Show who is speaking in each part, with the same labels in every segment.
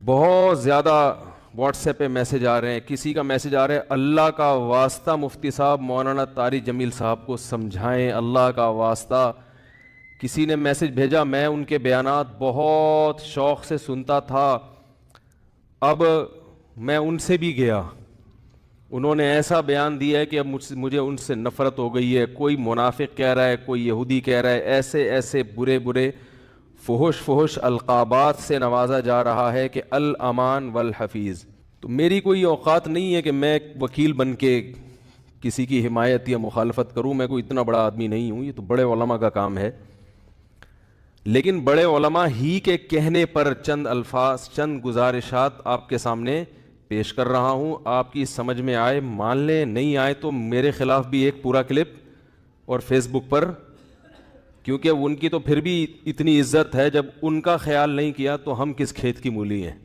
Speaker 1: بہت زیادہ what's app پہ میسج آ رہے ہیں. کسی کا میسج آ رہا ہے اللہ کا واسطہ مفتی صاحب مولانا طاری جمیل صاحب کو سمجھائیں, اللہ کا واسطہ. کسی نے میسج بھیجا, میں ان کے بیانات بہت شوق سے سنتا تھا, اب میں ان سے بھی گیا, انہوں نے ایسا بیان دیا ہے کہ اب مجھے ان سے نفرت ہو گئی ہے. کوئی منافق کہہ رہا ہے, کوئی یہودی کہہ رہا ہے, ایسے ایسے برے برے فحش القابات سے نوازا جا رہا ہے کہ الامان والحفیظ. تو میری کوئی اوقات نہیں ہے کہ میں وکیل بن کے کسی کی حمایت یا مخالفت کروں, میں کوئی اتنا بڑا آدمی نہیں ہوں, یہ تو بڑے علماء کا کام ہے. لیکن بڑے علماء ہی کے کہنے پر چند الفاظ, چند گزارشات آپ کے سامنے پیش کر رہا ہوں. آپ کی سمجھ میں آئے مان لیں, نہیں آئے تو میرے خلاف بھی ایک پورا کلپ اور فیس بک پر, کیونکہ ان کی تو پھر بھی اتنی عزت ہے, جب ان کا خیال نہیں کیا تو ہم کس کھیت کی مولی ہیں.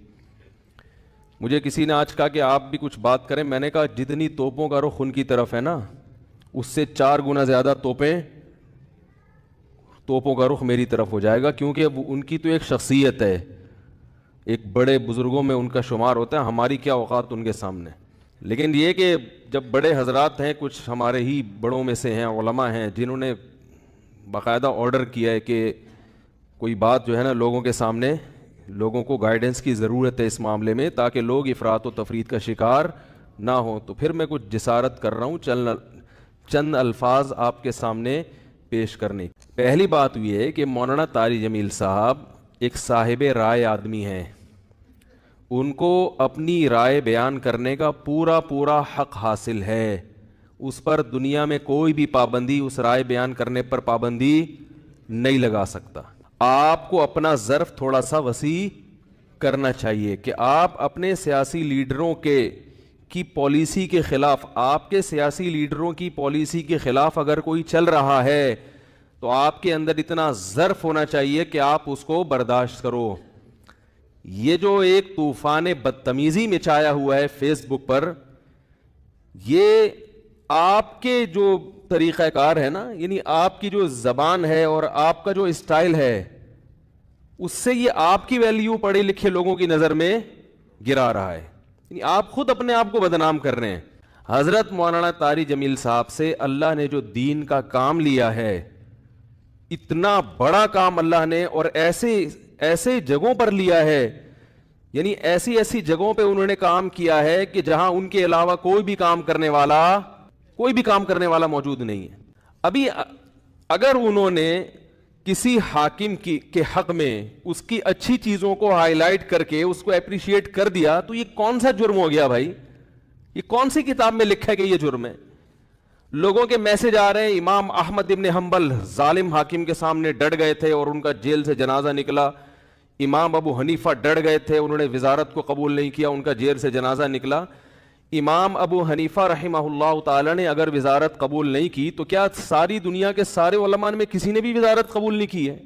Speaker 1: مجھے کسی نے آج کہا کہ آپ بھی کچھ بات کریں. میں نے کہا جتنی توپوں کا رخ ان کی طرف ہے نا, اس سے 4 گنا زیادہ توپوں کا رخ میری طرف ہو جائے گا, کیونکہ ان کی تو ایک شخصیت ہے, ایک بڑے بزرگوں میں ان کا شمار ہوتا ہے. ہماری کیا اوقات ان کے سامنے. لیکن یہ کہ جب بڑے حضرات ہیں, کچھ ہمارے ہی بڑوں میں سے ہیں, علماء ہیں, جنہوں نے باقاعدہ آرڈر کیا ہے کہ کوئی بات جو ہے نا لوگوں کے سامنے, لوگوں کو گائیڈنس کی ضرورت ہے اس معاملے میں تاکہ لوگ افراط و تفرید کا شکار نہ ہوں, تو پھر میں کچھ جسارت کر رہا ہوں چند الفاظ آپ کے سامنے پیش کرنے. پہلی بات یہ ہے کہ مولانا طاری جمیل صاحب ایک صاحب رائے آدمی ہیں, ان کو اپنی رائے بیان کرنے کا پورا حق حاصل ہے. اس پر دنیا میں کوئی بھی پابندی, اس رائے بیان کرنے پر پابندی نہیں لگا سکتا. آپ کو اپنا ظرف تھوڑا سا وسیع کرنا چاہیے کہ آپ اپنے سیاسی لیڈروں کی پالیسی کے خلاف, آپ کے سیاسی لیڈروں کی پالیسی کے خلاف اگر کوئی چل رہا ہے تو آپ کے اندر اتنا ظرف ہونا چاہیے کہ آپ اس کو برداشت کرو. یہ جو ایک طوفان بدتمیزی مچایا ہوا ہے فیس بک پر, یہ آپ کے جو طریقہ کار ہے نا, یعنی آپ کی جو زبان ہے اور آپ کا جو اسٹائل ہے, اس سے یہ آپ کی ویلیو پڑھے لکھے لوگوں کی نظر میں گرا رہا ہے. یعنی آپ خود اپنے آپ کو بدنام کر رہے ہیں. حضرت مولانا طاری جمیل صاحب سے اللہ نے جو دین کا کام لیا ہے, اتنا بڑا کام اللہ نے, اور ایسے جگہوں پر لیا ہے, یعنی ایسی جگہوں پہ انہوں نے کام کیا ہے کہ جہاں ان کے علاوہ کوئی بھی کام کرنے والا موجود نہیں ہے. ابھی اگر انہوں نے کسی حاکم کے حق میں اس کی اچھی چیزوں کو ہائی لائٹ کر کے اس کو اپریشیٹ کر دیا تو یہ کون سا جرم ہو گیا بھائی؟ یہ کون سی کتاب میں لکھا ہے کہ یہ جرم ہے؟ لوگوں کے میسج آ رہے ہیں, امام احمد ابن حنبل ظالم حاکم کے سامنے ڈٹ گئے تھے اور ان کا جیل سے جنازہ نکلا. امام ابو حنیفہ ڈٹ گئے تھے, انہوں نے وزارت کو قبول نہیں کیا, ان کا جیل سے جنازہ نکلا. امام ابو حنیفہ رحمہ اللہ تعالی نے اگر وزارت قبول نہیں کی تو کیا ساری دنیا کے سارے علماء میں کسی نے بھی وزارت قبول نہیں کی ہے؟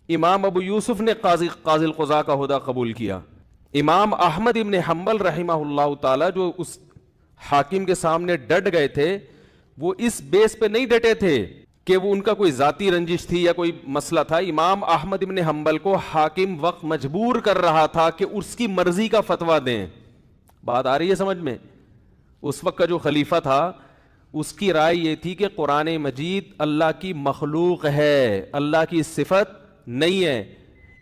Speaker 1: امام ابو یوسف نے قاضی القضاء کا عہدہ قبول کیا. امام احمد ابن حنبل رحمہ اللہ تعالی جو اس حاکم کے سامنے ڈٹ گئے تھے, وہ اس بیس پہ نہیں ڈٹے تھے کہ وہ ان کا کوئی ذاتی رنجش تھی یا کوئی مسئلہ تھا. امام احمد ابن حنبل کو حاکم وقت مجبور کر رہا تھا کہ اس کی مرضی کا فتویٰ دیں. بات آ رہی ہے سمجھ میں؟ اس وقت کا جو خلیفہ تھا اس کی رائے یہ تھی کہ قرآن مجید اللہ کی مخلوق ہے, اللہ کی صفت نہیں ہے.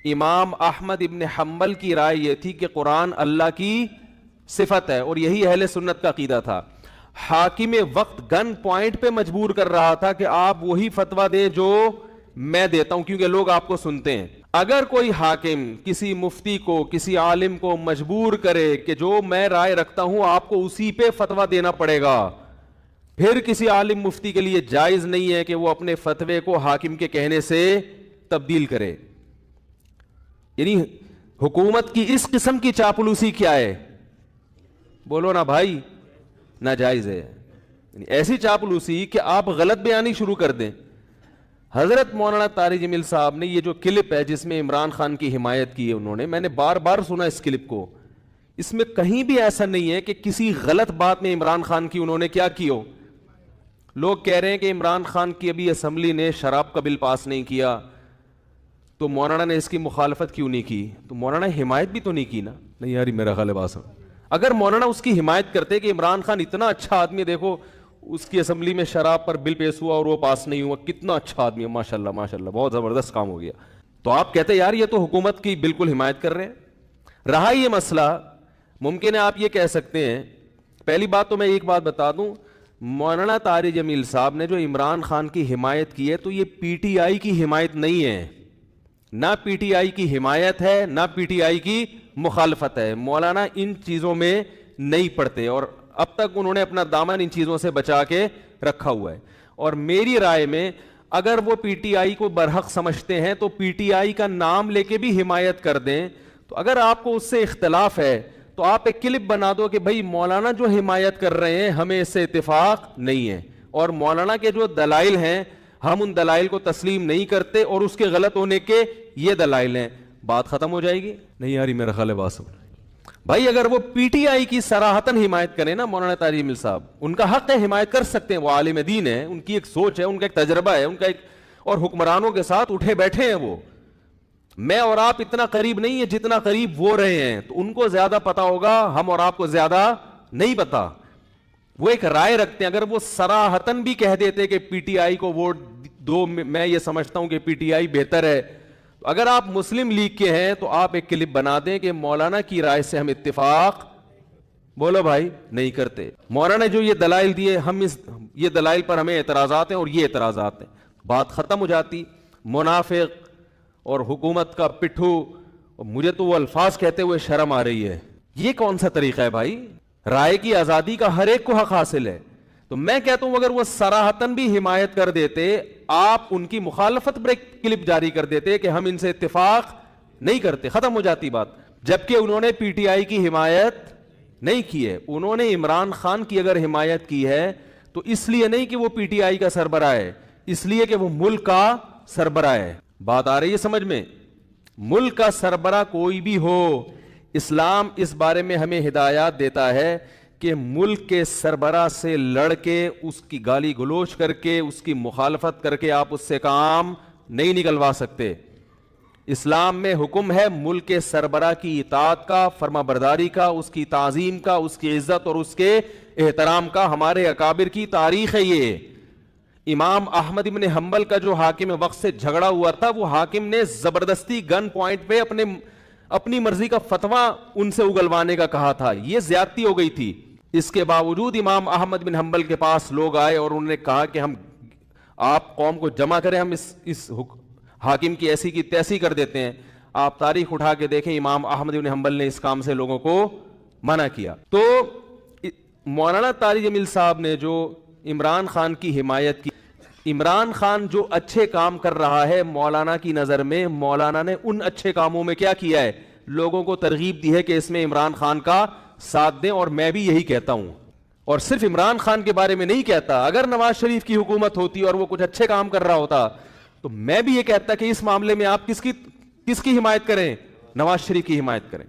Speaker 1: امام احمد ابن حنبل کی رائے یہ تھی کہ قرآن اللہ کی صفت ہے, اور یہی اہل سنت کا عقیدہ تھا. حاکم وقت گن پوائنٹ پہ مجبور کر رہا تھا کہ آپ وہی فتویٰ دیں جو میں دیتا ہوں, کیونکہ لوگ آپ کو سنتے ہیں. اگر کوئی حاکم کسی مفتی کو, کسی عالم کو مجبور کرے کہ جو میں رائے رکھتا ہوں آپ کو اسی پہ فتویٰ دینا پڑے گا, پھر کسی عالم مفتی کے لیے جائز نہیں ہے کہ وہ اپنے فتوے کو حاکم کے کہنے سے تبدیل کرے. یعنی حکومت کی اس قسم کی چاپلوسی کیا ہے؟ بولو نا بھائی, ناجائز ہے. یعنی ایسی چاپلوسی کہ آپ غلط بیانی شروع کر دیں. حضرت مولانا طاری جمیل صاحب نے یہ جو کلپ ہے جس میں عمران خان کی حمایت کی ہے انہوں نے, میں نے بار بار سنا اس کلپ کو, اس میں کہیں بھی ایسا نہیں ہے کہ کسی غلط بات میں عمران خان کی انہوں نے کیا کی ہو. لوگ کہہ رہے ہیں کہ عمران خان کی ابھی اسمبلی نے شراب کا بل پاس نہیں کیا, تو مولانا نے اس کی مخالفت کیوں نہیں کی؟ تو مولانا حمایت بھی تو نہیں کی نا. نہیں یار میرا خیال ہے بات سمجھ. اگر مولانا اس کی حمایت کرتے کہ عمران خان اتنا اچھا آدمی، دیکھو اس کی اسمبلی میں شراب پر بل پیش ہوا اور وہ پاس نہیں ہوا، کتنا اچھا آدمی ہے، ماشاء اللہ ماشاء اللہ، بہت زبردست کام ہو گیا، تو آپ کہتے یار یہ تو حکومت کی بالکل حمایت کر رہے ہیں. رہا یہ مسئلہ، ممکن ہے آپ یہ کہہ سکتے ہیں، پہلی بات تو میں ایک بات بتا دوں، مولانا طارق جمیل صاحب نے جو عمران خان کی حمایت کی ہے تو یہ پی ٹی آئی کی حمایت نہیں ہے، نہ پی ٹی آئی کی حمایت ہے نہ پی ٹی آئی کی مخالفت ہے. مولانا ان چیزوں میں نہیں پڑتے اور اب تک انہوں نے اپنا دامن ان چیزوں سے بچا کے رکھا ہوا ہے. اور میری رائے میں اگر وہ پی ٹی آئی کو برحق سمجھتے ہیں تو پی ٹی آئی کا نام لے کے بھی حمایت کر دیں. تو اگر آپ کو اس سے اختلاف ہے تو آپ ایک کلپ بنا دو کہ بھائی مولانا جو حمایت کر رہے ہیں ہمیں اس سے اتفاق نہیں ہے، اور مولانا کے جو دلائل ہیں ہم ان دلائل کو تسلیم نہیں کرتے اور اس کے غلط ہونے کے یہ دلائل ہیں، بات ختم ہو جائے گی. نہیں یاری میرا خیال ہے بات سمجھ. بھائی اگر وہ پی ٹی آئی کی صراحتاً حمایت کریں نا مولانا طارق جمیل صاحب، ان کا حق ہے حمایت کر سکتے ہیں، وہ عالم دین ہے، ان کی ایک سوچ ہے، ان کا ایک تجربہ ہے، ان کا ایک، اور حکمرانوں کے ساتھ اٹھے بیٹھے ہیں وہ. میں اور آپ اتنا قریب نہیں ہے جتنا قریب وہ رہے ہیں، تو ان کو زیادہ پتا ہوگا، ہم اور آپ کو زیادہ نہیں پتا. وہ ایک رائے رکھتے ہیں، اگر وہ صراحتاً بھی کہہ دیتے کہ پی ٹی آئی کو ووٹ دو، میں یہ سمجھتا ہوں کہ پی ٹی آئی بہتر ہے، اگر آپ مسلم لیگ کے ہیں تو آپ ایک کلپ بنا دیں کہ مولانا کی رائے سے ہم اتفاق، بولو بھائی، نہیں کرتے. مولانا نے جو یہ دلائل دیے، یہ دلائل پر ہمیں اعتراضات ہیں اور یہ اعتراضات ہیں، بات ختم ہو جاتی. منافق اور حکومت کا پٹھو، مجھے تو وہ الفاظ کہتے ہوئے شرم آ رہی ہے. یہ کون سا طریقہ ہے بھائی؟ رائے کی آزادی کا ہر ایک کو حق حاصل ہے. تو میں کہتا ہوں اگر وہ صراحتاً بھی حمایت کر دیتے، آپ ان کی مخالفت پر ایک کلپ جاری کر دیتے کہ ہم ان سے اتفاق نہیں کرتے، ختم ہو جاتی بات. جبکہ انہوں نے پی ٹی آئی کی حمایت نہیں کی ہے، انہوں نے عمران خان کی اگر حمایت کی ہے تو اس لیے نہیں کہ وہ پی ٹی آئی کا سربراہ ہے، اس لیے کہ وہ ملک کا سربراہ ہے. بات آ رہی ہے سمجھ میں؟ ملک کا سربراہ کوئی بھی ہو، اسلام اس بارے میں ہمیں ہدایات دیتا ہے کہ ملک کے سربراہ سے لڑ کے، اس کی گالی گلوچ کر کے، اس کی مخالفت کر کے آپ اس سے کام نہیں نکلوا سکتے. اسلام میں حکم ہے ملک کے سربراہ کی اطاعت کا، فرما برداری کا، اس کی تعظیم کا، اس کی عزت اور اس کے احترام کا. ہمارے اکابر کی تاریخ ہے یہ. امام احمد ابن حنبل کا جو حاکم وقت سے جھگڑا ہوا تھا، وہ حاکم نے زبردستی گن پوائنٹ پہ اپنی مرضی کا فتویٰ ان سے اگلوانے کا کہا تھا. یہ زیادتی ہو گئی تھی. اس کے باوجود امام احمد بن حنبل کے پاس لوگ آئے اور انہوں نے کہا کہ ہم، آپ قوم کو جمع کریں، ہم اس حاکم کی ایسی کی تیسی کر دیتے ہیں. آپ تاریخ اٹھا کے دیکھیں، امام احمد بن حنبل نے اس کام سے لوگوں کو منع کیا. تو مولانا طارق جمیل صاحب نے جو عمران خان کی حمایت کی، عمران خان جو اچھے کام کر رہا ہے مولانا کی نظر میں، مولانا نے ان اچھے کاموں میں کیا کیا ہے؟ لوگوں کو ترغیب دی ہے کہ اس میں عمران خان کا ساتھ دیں. اور میں بھی یہی کہتا ہوں، اور صرف عمران خان کے بارے میں نہیں کہتا. اگر نواز شریف کی حکومت ہوتی اور وہ کچھ اچھے کام کر رہا ہوتا تو میں بھی یہ کہتا کہ اس معاملے میں آپ کس کی حمایت کریں؟ نواز شریف کی حمایت کریں.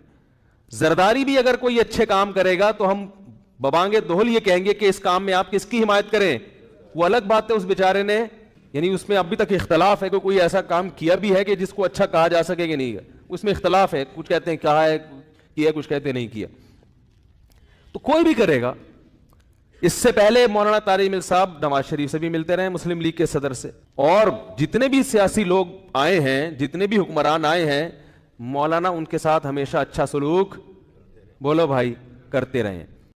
Speaker 1: زرداری بھی اگر کوئی اچھے کام کرے گا تو ہم ببانگے دہل یہ کہیں گے کہ اس کام میں آپ کس کی حمایت کریں. وہ الگ بات ہے، اس بیچارے نے، یعنی اس میں ابھی تک اختلاف ہے کہ کوئی ایسا کام کیا بھی ہے کہ جس کو اچھا کہا جا سکے کہ نہیں، اس میں اختلاف ہے. کچھ کہتے ہیں کہا ہے کیا، کچھ کہتے ہیں نہیں کیا. تو کوئی بھی کرے گا. اس سے پہلے مولانا طارق جمیل صاحب نواز شریف سے بھی ملتے رہے، مسلم لیگ کے صدر سے، اور جتنے بھی سیاسی لوگ آئے ہیں، جتنے بھی حکمران آئے ہیں، مولانا ان کے ساتھ ہمیشہ اچھا سلوک، بولو بھائی، کرتے رہے ہیں.